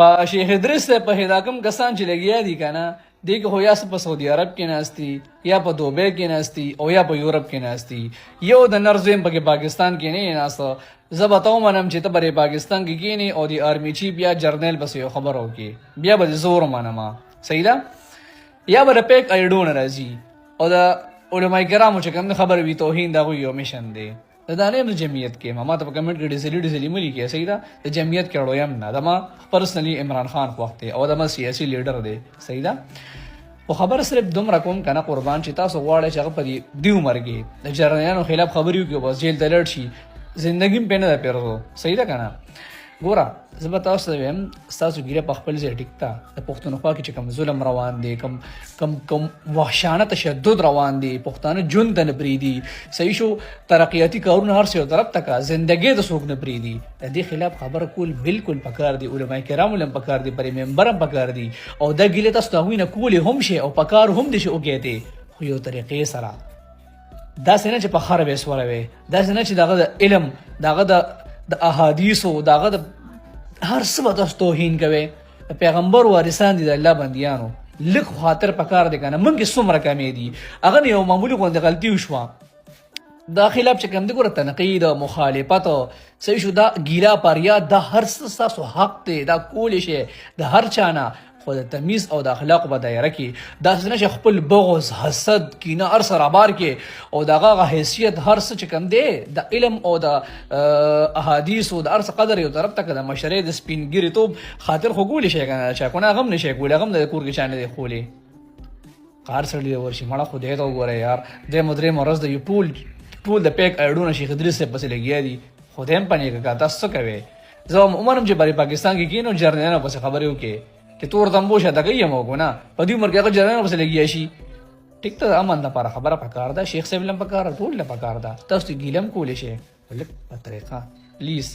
په شیخ ادریس ته په دا کوم کسان چې لګیا دي که نه دې کې خو یا په سعودي عرب کې ناستي یا په دوبۍ کې ناستي او یا په یورپ کې ناستي یو د نرزویم پکې پاکستان کې نه ناسته زه به ته ومنم چې ته به پاکستان کې کښېنې او د آرمي چیف یا جرنیل پسې یو خبره وکړې بیا به دې زه ورمنمه صحیح ده یا به د پیک ایډو نه راځي او د علماء کرامو چې کوم خبره وي توهین د هغوی یو میشن دی د دانیم د جمعیت کې ما ته په کمنټ کې ډیزلی ملي کې صحیح ده د جمعیت کې اړویم نه دا ما پرسنلی عمران خان وخت دی او دا ما سیاسي لیډر دی صحیح ده خو خبر صرف دومره کوم کنه قربان چې تاسو غواړئ چې هغه په دې عمر کې د جرنیانو خلاف خبرې وکړي بس جیل ته لاړ شي زندګي هم پې نه ده پیرزو صحیح ده که نه ګوره زه به تاسو ته وایم ستاسو ګیره په خپل ځای ټیک ده د پښتونخوا کې چې کوم ظلم روان دی کوم وحشانه تشدد روان دی پښتانه ژوند ته نه پرېږدي صحیح شو ترقیاتي کارونه هر څه یو طرف ته که زندګۍ ته څوک نه پرېږدي د دې خلاف خبره کول بالکل پکار دي علما کرامو هم پکار دي پرې ممبر هم پکار دي او دا ګیلې تاسو ته هغوی نه کولې هم شي او پکار هم دي چې وکړې خو یو طریقې سره داسې نه چې په خر به سوروې داسې نه چې دغه د علم دغه د احادیثو دغه د هر څه به تاسو توهین کوئ د پیغمبر وارثان دي د الله بندیانو لږ خاطر پکار دی که نه موږ کې څومره کمې دي هغه نه یو معمولي غوندې غلطي وشوه دا خلاف چې کوم دی ګوره تنقید مخالفت صحیح شو دا ګیله فریاد دا هر څه ستاسو حق دی دا کولی شي د هر چا نه خو د تمیز او د اخلاقو په دایره کې داسې نه چې خپل بغض حسد کینه هر څه رابار کې او د هغه حیثیت هر څه چې کوم دی د علم او د احادیثو د هر څه قدر یو طرف ته که د مشرۍ د سپینګیري توب خاطر خو کولی شي که نه چا کونه هغه هم نه شي کولی هغه هم د کور کې چا نه دی خولی کار سړي دی ورشي مړه خدای ته وګوره یار درېیمه ورځ د یو ټول د پیک ایډونه شیخ ادریس صاحب پسې لګیا دي خدای هم پنې که تاسو څه کوئ زه عموماً چې بری پاکستان کې کښېنو جرنیانو پسې خبرې وکړې چې تور تمبو شته کوي هم وکړو نه په دې عمر کې هغه جرنیانو پسې لګیا شي ټیک ته امن دپاره خبره پکار ده شیخ صاحب له هم پکار ده ټول له پکار ده تاسو ګیله هم کولی شئ په لږ په طریقه پلیز